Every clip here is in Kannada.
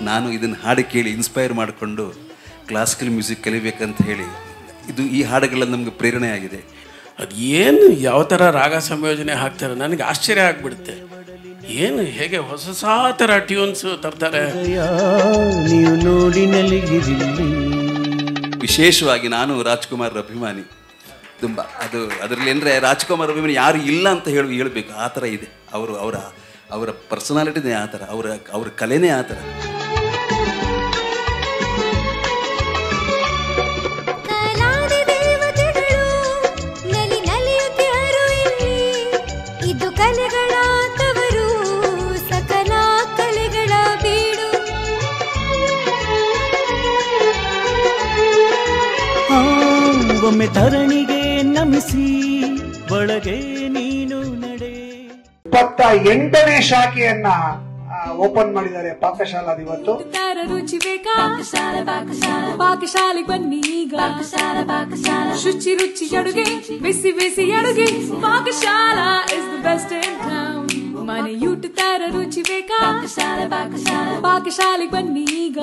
ನಾನು ಇದನ್ನು ಹಾಡು ಕೇಳಿ ಇನ್ಸ್ಪೈರ್ ಮಾಡಿಕೊಂಡು ಕ್ಲಾಸಿಕಲ್ ಮ್ಯೂಸಿಕ್ ಕಲಿಬೇಕಂತ ಹೇಳಿ ಈ ಹಾಡುಗಳೆಲ್ಲ ನಮಗೆ ಪ್ರೇರಣೆ ಆಗಿದೆ. ಅದು ಏನು ಯಾವ ಥರ ರಾಗ ಸಂಯೋಜನೆ ಹಾಕ್ತಾರೆ ನನಗೆ ಆಶ್ಚರ್ಯ ಆಗಿಬಿಡುತ್ತೆ. ಏನು ಹೇಗೆ ಹೊಸ ಹೊಸ ಥರ ಟ್ಯೂನ್ಸ್ ತರ್ತಾರೆ. ನೀವು ನೋಡಿ ವಿಶೇಷವಾಗಿ ನಾನು ರಾಜ್ಕುಮಾರ್ ಅಭಿಮಾನಿ ತುಂಬ. ಅದರಲ್ಲಿ ಅಂದರೆ ರಾಜ್ಕುಮಾರ್ ಅಭಿಮಾನಿ ಯಾರು ಇಲ್ಲ ಅಂತ ಹೇಳಬೇಕು, ಆ ಥರ ಇದೆ. ಅವರ ಪರ್ಸನಾಲಿಟಿನೇ ಆ ಥರ, ಅವರ ಕಲೆನೇ ಆ ಥರ. ಒಮ್ಮೆ ಧರಣಿಗೆ ನಮಿಸಿ ಒಳಗೆ ನೀನು ನಡೆ. 28ನೇ ಶಾಖೆಯನ್ನ ಓಪನ್ ಮಾಡಿದ್ದಾರೆ ಪಾಕಶಾಲಾ. ಇವತ್ತು ರುಚಿ ಬೇಕಾ ಪಾಕಶಾಲೆಗೆ ಬನ್ನಿ ಈಗ. ಶುಚಿ ರುಚಿ ಅಡುಗೆ, ಬಿಸಿ ಬಿಸಿ ಅಡುಗೆ. Pakashala is the best in town. ಮನೆಯೂಟ ತರ ರುಚಿ ಬೇಕಾ ಪಾಕಶಾಲೆಗೆ ಬನ್ನಿ ಈಗ.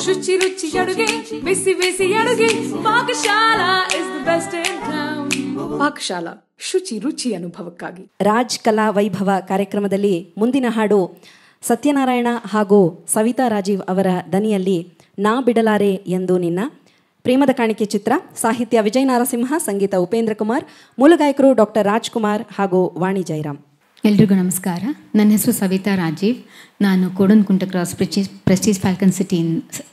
ಶುಚಿ ರುಚಿ ಅಡುಗೆ, ಬಿಸಿ ಬಿಸಿ ಅಡುಗೆ. Pakashala is the best in town. Pakashala, ಶುಚಿ ರುಚಿ ಅನುಭವಕ್ಕಾಗಿ. ರಾಜ್ ಕಲಾ ವೈಭವ ಕಾರ್ಯಕ್ರಮದಲ್ಲಿ ಮುಂದಿನ ಹಾಡು ಸತ್ಯನಾರಾಯಣ ಹಾಗೂ ಸವಿತಾ ರಾಜೀವ್ ಅವರ ದನಿಯಲ್ಲಿ ನಾ ಬಿಡಲಾರೆ ಎಂದು ನಿನ್ನ. ಪ್ರೇಮದ ಕಾಣಿಕೆ ಚಿತ್ರ. ಸಾಹಿತ್ಯ ವಿಜಯ ನಾರಸಿಂಹ, ಸಂಗೀತ ಉಪೇಂದ್ರ ಕುಮಾರ್, ಮೂಲ ಗಾಯಕರು ಡಾಕ್ಟರ್ ರಾಜ್ಕುಮಾರ್ ಹಾಗೂ ವಾಣಿ ಜಯರಾಮ್. ಎಲ್ರಿಗೂ ನಮಸ್ಕಾರ. ನನ್ನ ಹೆಸರು ಸವಿತಾ ರಾಜೀವ್. ನಾನು ಕೋಡನ್ಕುಂಟ ಕ್ರಾಸ್ ಪ್ರೆಸ್ಟೀಜ್ ಫ್ಯಾಲ್ಕನ್ ಸಿಟಿ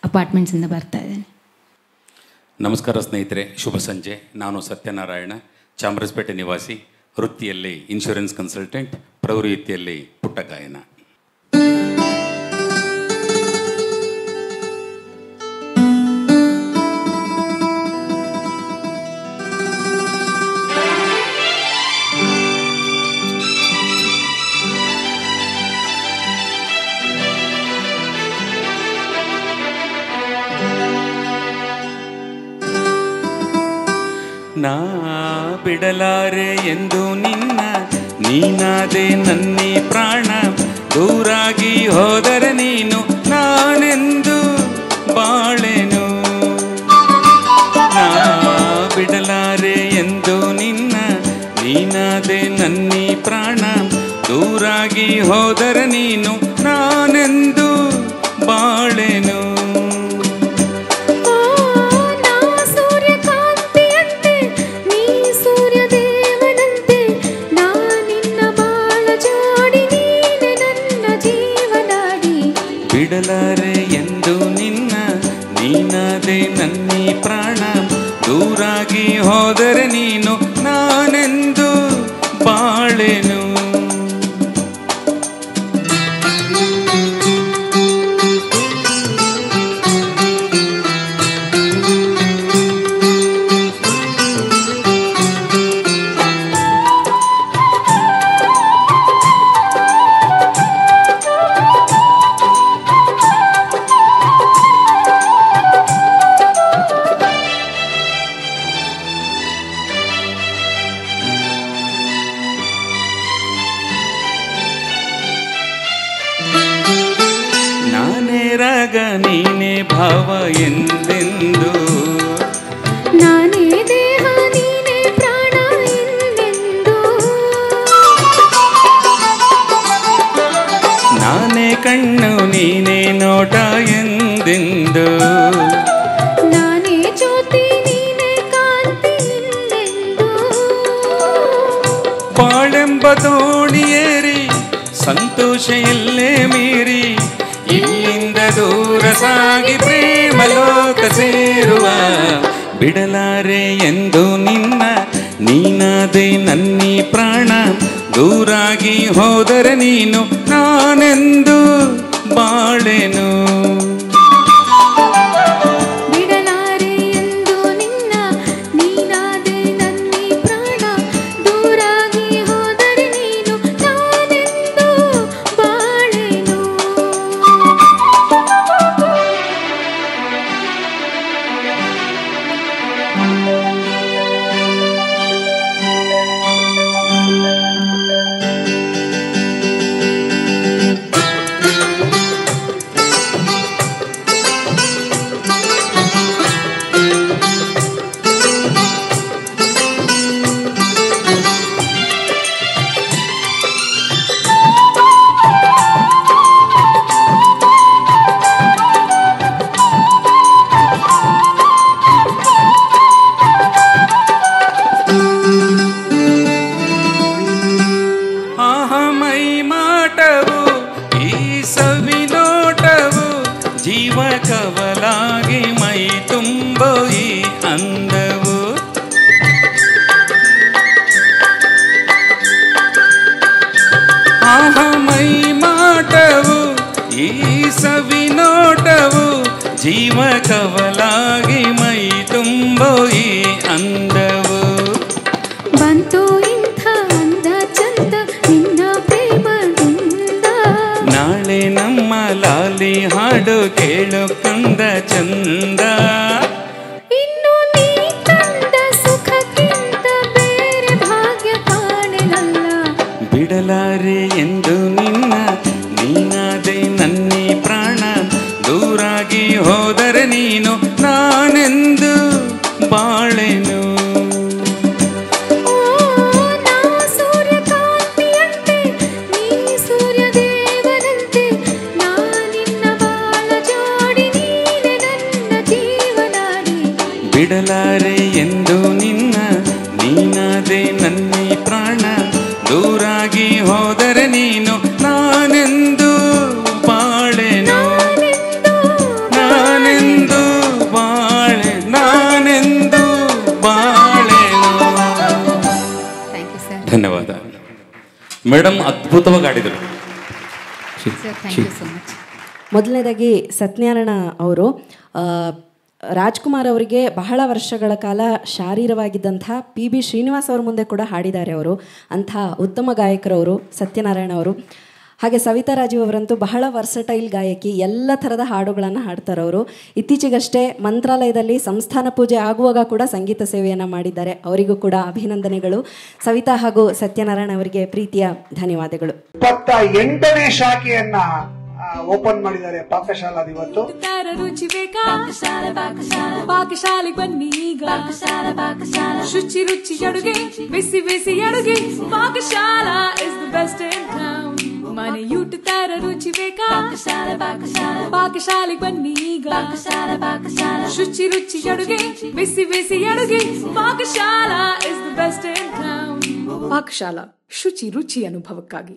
ಅಪಾರ್ಟ್ಮೆಂಟ್ಸಿಂದ ಬರ್ತಾ ಇದ್ದೇನೆ. ನಮಸ್ಕಾರ ಸ್ನೇಹಿತರೆ, ಶುಭ ಸಂಜೆ. ನಾನು ಸತ್ಯನಾರಾಯಣ, ಚಾಮರಾಜಪೇಟೆ ನಿವಾಸಿ, ವೃತ್ತಿಯಲ್ಲಿ ಇನ್ಶೂರೆನ್ಸ್ ಕನ್ಸಲ್ಟೆಂಟ್, ಪ್ರವೃತ್ತಿಯಲ್ಲಿ ಪುಟ್ಟ ಗಾಯನ. ನಾ ಬಿಡಲಾರೆ ಎಂದು ನಿನ್ನ, ನೀನಾದೆ ನನ್ನಿ ಪ್ರಾಣ. ದೂರಾಗಿ ಹೋದರೆ ನೀನು, ನಾನೆಂದು ಬಾಳೆನು. ನಾ ಬಿಡಲಾರೆ ಎಂದು ನಿನ್ನ, ನೀನಾದೆ ನನ್ನಿ ಪ್ರಾಣ. ದೂರಾಗಿ ಹೋದರೆ ನೀನು, ನಾನೆಂದು ಬಾಳೆನು. ಬಿಡಲಾರೆ ಎಂದು ನಿನ್ನ, ನೀನಾದೆ ನನ್ನಿ ಪ್ರಾಣ. ದೂರಾಗಿ ಹೋದರೆ ನೀನು, ನಾನೆಂದು ಬಾಳೆನು. ನೀನೇ ಭಾವ ಎಂದೆಂದು, ನಾನೇ ದೇಹ ನೀನೇ ಪ್ರಾಣ ಎಂದೆಂದು. ನಾನೇ ಕಣ್ಣು ನೀನೇ ನೋಟ ಎಂದೆಂದು. ನಾನೇ ಜ್ಯೋತಿ ನೀನೇ ಕಾಂತಿ ಎಂದೆಂದು. ಬಾಳೆಂಬ ದೋಣಿಯೇರಿ ಸಂತೋಷ ಎಲ್ಲೇ ಮೀರಿ, ಇಲ್ಲಿಂದ ದೂರ ಸಾಗಿ ಪ್ರೇಮ ಲೋಕ ಸೇರುವ. ಬಿಡಲಾರೆ ಎಂದು ನಿನ್ನ, ನೀನಾದೆ ನನ್ನಿ ಪ್ರಾಣ. ದೂರಾಗಿ ಹೋದರೆ ನೀನು, ನಾನೆಂದು ಬಾಳೆನು. ಬಿಡಲಾರೆ ಎಂದು ನಿನ್ನ, ನೀನಾದೆ ನನ್ನಿ ಪ್ರಾಣ. ದೂರಾಗಿ ಹೋದರೆ ನೀನು, ನಾನೆಂದು ಬಾಳೆನು. ಜೀವ ಕವಲಾಗಿ ಮೈ ತುಂಬೋ ಈ ಅಂದವು. ಆಹ ಮೈ ಮಾಟವು ಈ ಸವಿನೋಟವು ಜೀವ ಕವಲಾಗಿ ಮೈ ತುಂಬೋ ಈ ಅಂದವು. ಬಂತು ಇಂಥ ಅಂದ ಚಂದ ನಿನ್ನ ಪ್ರೇಮದಿಂದ, ನಾಳೆ ನಮ್ಮ ಲಾಲಿ ಹಾಡು ಕೇಳು ಕಂದ ಚಂದ. ಇನ್ನು ನೀ ತಂದ ಸುಖಕ್ಕಿಂತ ಬೇರೆ ಭಾಗ್ಯ ಕಾಣೆನಲ್ಲ. ಬಿಡಲಾರೆ ಎಂದು ನಿನ್ನ ನೀನಾದೆ ನನ್ನಿ ಪ್ರಾಣ, ದೂರಾಗಿ ಹೋದರೆ ನೀನು ನಾನೆಂದು ಬಾಳೆನು. ನಾ ಸೂರ್ಯಕಾಂತಿಯಂತೆ ನೀ ಸೂರ್ಯದೇವನಂತೆ, ನಾ ನಿನ್ನ ಬಾಳ ಜೋಡಿ ನೀನೆ ನನ್ನ ಜೀವನಾಡಿ. ಬಿಡಲಾರೆ ಎಂದು ನಿನ್ನ ನೀನಾದೆ ನನ್ನಿ ಪ್ರಾಣ, ದೂರಾಗಿ ಹೋದರೆ ನೀನು ನಾನೆಂದು ಬಾಳೆನು. ನಾನೆಂದು ಬಾಳೆ ನಾನೆಂದು ಬಾಳೆನು. Thank you sir. ಧನ್ಯವಾದ ಮೇಡಮ್, ಅದ್ಭುತವಾಗಿ ಆಡಿದರು. Sir thank you so much. ಮೊದಲನೇದಾಗಿ ಸತ್ಯನಾರಾಯಣ ಅವರು ರಾಜ್ಕುಮಾರ್ ಅವರಿಗೆ ಬಹಳ ವರ್ಷಗಳ ಕಾಲ ಶಾರೀರವಾಗಿದ್ದಂಥ PB ಶ್ರೀನಿವಾಸ್ ಅವ್ರ ಮುಂದೆ ಕೂಡ ಹಾಡಿದ್ದಾರೆ ಅವರು. ಅಂಥ ಉತ್ತಮ ಗಾಯಕರವರು ಸತ್ಯನಾರಾಯಣ ಅವರು. ಹಾಗೆ ಸವಿತಾ ರಾಜೀವ್ ಅವರಂತೂ ಬಹಳ ವರ್ಸಟೈಲ್ ಗಾಯಕಿ, ಎಲ್ಲ ಥರದ ಹಾಡುಗಳನ್ನು ಹಾಡ್ತಾರವರು. ಇತ್ತೀಚೆಗಷ್ಟೇ ಮಂತ್ರಾಲಯದಲ್ಲಿ ಸಂಸ್ಥಾನ ಪೂಜೆ ಆಗುವಾಗ ಕೂಡ ಸಂಗೀತ ಸೇವೆಯನ್ನು ಮಾಡಿದ್ದಾರೆ. ಅವರಿಗೂ ಕೂಡ ಅಭಿನಂದನೆಗಳು. ಸವಿತಾ ಹಾಗೂ ಸತ್ಯನಾರಾಯಣ ಅವರಿಗೆ ಪ್ರೀತಿಯ ಧನ್ಯವಾದಗಳು. 28ನೇ ಶಾಖೆಯನ್ನ ಓಪನ್ ಮಾಡಿದ್ದಾರೆ ಪಾಕಶಾಲಾದ ಇವತ್ತು. ರುಚಿ ಬೇಕಾ ಪಾಕಶಾಲೆಗೆ ಬನ್ನಿ ಈಗ. ಶುಚಿ ರುಚಿ ಅಡುಗೆ ಬಿಸಿ ಬಿಸಿ ಅಡುಗೆ Pakashala is the best in town. ಮನೆ ಯೂಟ ತರ ರುಚಿ ಬೇಕಾ ಪಾಕಶಾಲೆಗೆ ಬನ್ನಿ ಈಗ. ಶುಚಿ ರುಚಿ ಅಡುಗೆ ಬಿಸಿ ಬಿಸಿ ಅಡುಗೆ Pakashala is the best in town. Pakashala ಶುಚಿ ರುಚಿ ಅನುಭವಕ್ಕಾಗಿ.